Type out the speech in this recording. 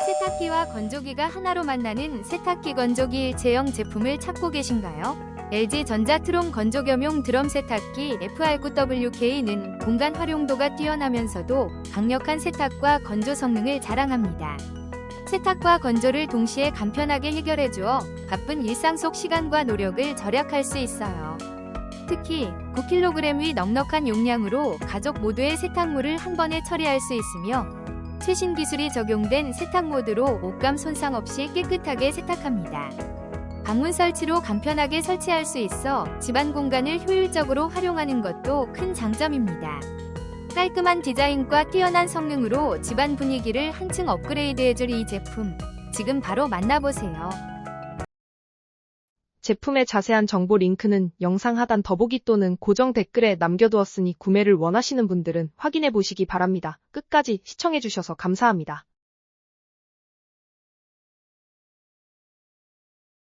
세탁기와 건조기가 하나로 만나는 세탁기 건조기 일체형 제품을 찾고 계신가요? LG전자 트론 건조겸용 드럼 세탁기 FR9WK는 공간 활용도가 뛰어나면서도 강력한 세탁과 건조 성능을 자랑합니다. 세탁과 건조를 동시에 간편하게 해결해주어 바쁜 일상 속 시간과 노력을 절약할 수 있어요. 특히 9kg의 넉넉한 용량으로 가족 모두의 세탁물을 한 번에 처리할 수 있으며 최신 기술이 적용된 세탁 모드로 옷감 손상 없이 깨끗하게 세탁합니다. 방문 설치로 간편하게 설치할 수 있어 집안 공간을 효율적으로 활용하는 것도 큰 장점입니다. 깔끔한 디자인과 뛰어난 성능으로 집안 분위기를 한층 업그레이드해줄 이 제품, 지금 바로 만나보세요. 제품의 자세한 정보 링크는 영상 하단 더보기 또는 고정 댓글에 남겨두었으니 구매를 원하시는 분들은 확인해 보시기 바랍니다. 끝까지 시청해주셔서 감사합니다.